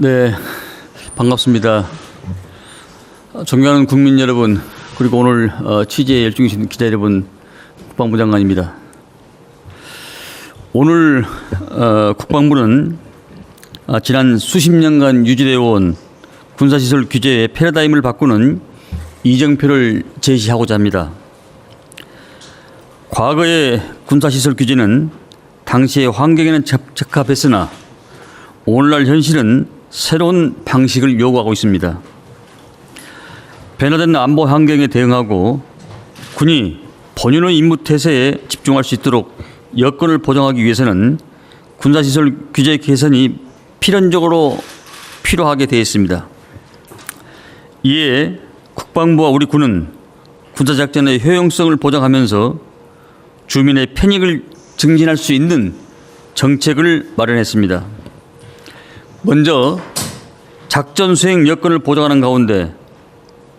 네, 반갑습니다. 존경하는 국민 여러분, 그리고 오늘 취재에 열중이신 기자 여러분, 국방부 장관입니다. 오늘 국방부는 지난 수십 년간 유지되어 온 군사시설 규제의 패러다임을 바꾸는 이정표를 제시하고자 합니다. 과거의 군사시설 규제는 당시의 환경에는 적합했으나 오늘날 현실은 새로운 방식을 요구하고 있습니다. 변화된 안보 환경에 대응하고 군이 본연의 임무 태세에 집중할 수 있도록 여건을 보장하기 위해서는 군사시설 규제 개선이 필연적으로 필요하게 되어 있습니다. 이에 국방부와 우리 군은 군사작전의 효용성을 보장하면서 주민의 편익을 증진할 수 있는 정책을 마련했습니다. 먼저 작전 수행 여건을 보장하는 가운데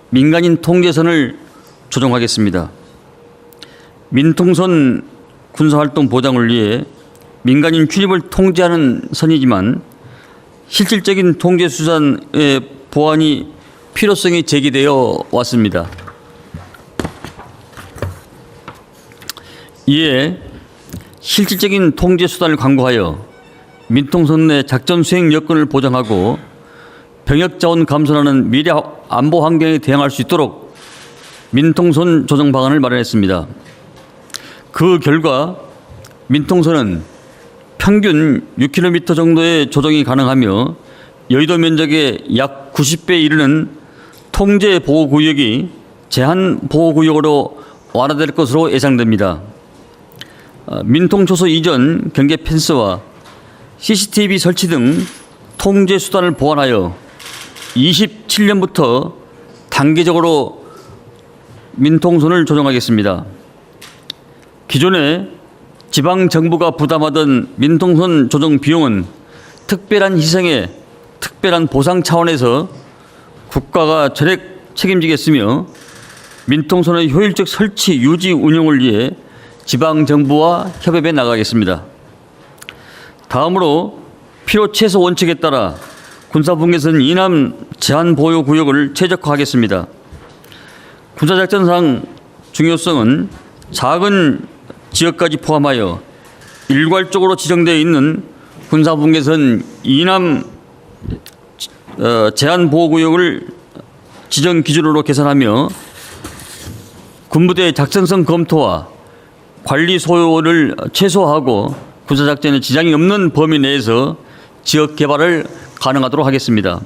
민간인 통제선을 조정하겠습니다. 민통선 군사활동 보장을 위해 민간인 출입을 통제하는 선이지만 실질적인 통제 수단의 보완이 필요성이 제기되어 왔습니다. 이에 실질적인 통제 수단을 강구하여 민통선 내 작전 수행 여건을 보장하고 병역 자원 감소라는 미래 안보 환경에 대응할 수 있도록 민통선 조정 방안을 마련했습니다. 그 결과 민통선은 평균 6km 정도의 조정이 가능하며 여의도 면적의 약 90배에 이르는 통제 보호구역이 제한 보호구역으로 완화될 것으로 예상됩니다. 민통초소 이전 경계 펜스와 CCTV 설치 등 통제 수단을 보완하여 27년부터 단계적으로 민통선을 조정하겠습니다. 기존에 지방정부가 부담하던 민통선 조정 비용은 특별한 희생에 특별한 보상 차원에서 국가가 전액 책임지겠으며 민통선의 효율적 설치, 유지, 운영을 위해 지방정부와 협업해 나가겠습니다. 다음으로 필요 최소 원칙에 따라 군사분계선 이남 제한보호구역을 최적화하겠습니다. 군사작전상 중요성은 작은 지역까지 포함하여 일괄적으로 지정되어 있는 군사분계선 이남 제한보호구역을 지정 기준으로 개선하며 군부대 작전성 검토와 관리 소요를 최소화하고 군사작전에 지장이 없는 범위 내에서 지역 개발을 가능하도록 하겠습니다.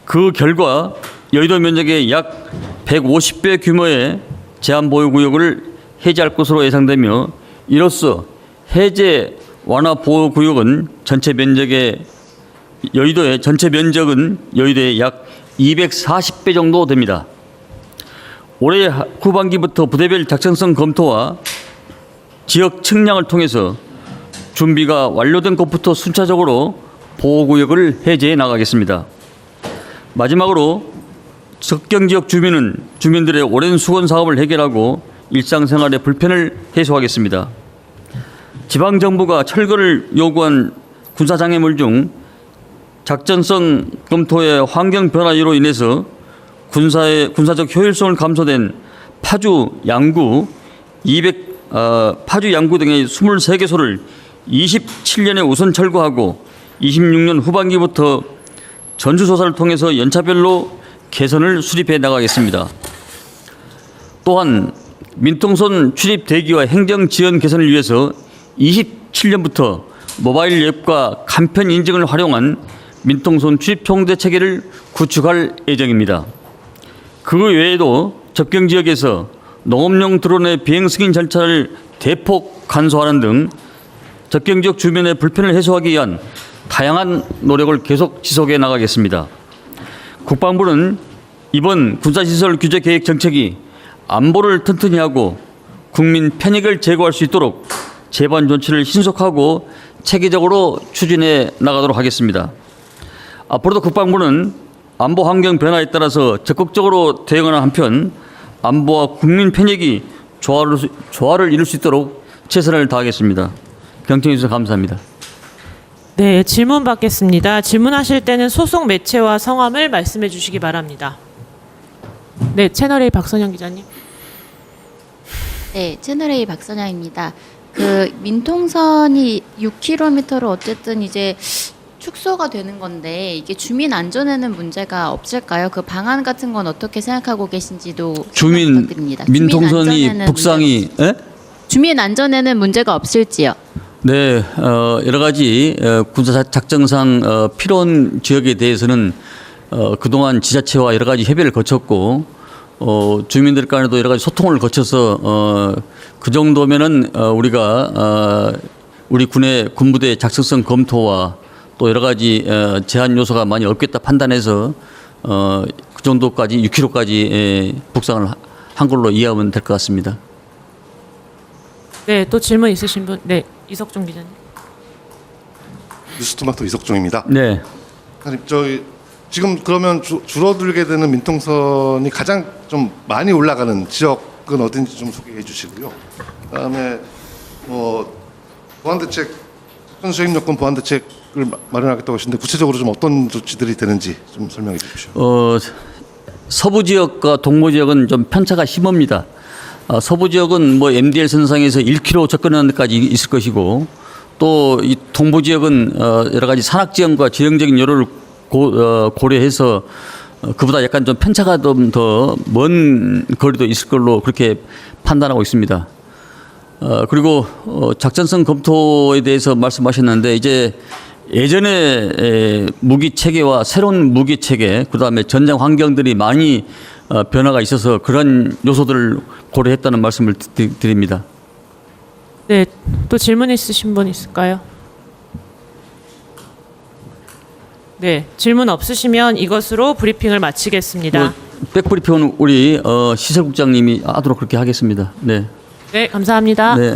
그 결과 여의도 면적의 약 150배 규모의 제한보호구역을 해제할 것으로 예상되며 이로써 해제 완화 보호구역은 여의도의 전체 면적은 여의도의 약 240배 정도 됩니다. 올해 후반기부터 부대별 작전성 검토와 지역 측량을 통해서 준비가 완료된 곳부터 순차적으로 보호구역을 해제해 나가겠습니다. 마지막으로 접경지역 주민들의 오랜 수건 사업을 해결하고 일상생활의 불편을 해소하겠습니다. 지방정부가 철거를 요구한 군사장애물 중 작전성 검토의 환경 변화로 인해서 군사적 효율성을 감소된 파주, 양구 등의 23개소를 27년에 우선 철거하고 26년 후반기부터 전수조사를 통해서 연차별로 개선을 수립해 나가겠습니다. 또한 민통선 출입 대기와 행정 지연 개선을 위해서 27년부터 모바일 앱과 간편 인증을 활용한 민통선 출입 통제 체계를 구축할 예정입니다. 그 외에도 접경 지역에서 농업용 드론의 비행 승인 절차를 대폭 간소화하는 등 접경 지역 주민의 불편을 해소하기 위한 다양한 노력을 계속 지속해 나가겠습니다. 국방부는 이번 군사시설 규제 계획 정책이 안보를 튼튼히 하고 국민 편익을 제고할 수 있도록 제반 조치를 신속하고 체계적으로 추진해 나가도록 하겠습니다. 앞으로도 국방부는 안보 환경 변화에 따라서 적극적으로 대응하는 한편 안보와 국민 편익이 조화를 이룰 수 있도록 최선을 다하겠습니다. 경청해 주셔서 감사합니다. 네, 질문 받겠습니다. 질문하실 때는 소속 매체와 성함을 말씀해 주시기 바랍니다. 네, 채널A 박선영 기자님. 네, 채널A 박선영입니다. 그 민통선이 6km로 어쨌든 이제 축소가 되는 건데 이게 주민 안전에는 문제가 없을까요? 그 방안 같은 건 어떻게 생각하고 계신지도 주민 부탁드립니다. 민통선이 안전에는 북상이 주민 안전에는 문제가 없을지요? 네, 여러 가지 군사 작전상 필요한 지역에 대해서는 그동안 지자체와 여러 가지 협의를 거쳤고 주민들 간에도 여러 가지 소통을 거쳐서 그 정도면은 우리가 우리 군의 군부대 작성성 검토와 또 여러 가지 제한 요소가 많이 없겠다 판단해서 그 정도까지 6km까지 북상을 한 걸로 이해하면 될 것 같습니다. 네, 또 질문 있으신 분? 네, 이석종 기자님. 뉴스토마토 이석종입니다. 네. 사장님, 저희 지금 그러면 줄어들게 되는 민통선이 가장 좀 많이 올라가는 지역은 어딘지 좀 소개해 주시고요. 그다음에 뭐 보완대책, 수행요건 보완대책을 마련하겠다고 하시는데 구체적으로 좀 어떤 조치들이 되는지 좀 설명해 주십시오. 서부 지역과 동부 지역은 좀 편차가 심합니다. 서부 지역은 뭐 MDL 선상에서 1km 접근하는 데까지 있을 것이고 또 이 동부 지역은 여러 가지 산악 지형과 지형적인 요소를 고려해서 그보다 약간 좀 편차가 좀 더 먼 거리도 있을 걸로 그렇게 판단하고 있습니다. 그리고 작전성 검토에 대해서 말씀하셨는데 이제 예전에 무기 체계와 새로운 무기 체계, 그다음에 전장 환경들이 많이 변화가 있어서 그런 요소들을 고려했다는 말씀을 드립니다. 네, 또 질문 있으신 분 있을까요? 네, 질문 없으시면 이것으로 브리핑을 마치겠습니다. 백브리핑은 우리 시설국장님이 하도록 그렇게 하겠습니다. 네. 네, 감사합니다. 네.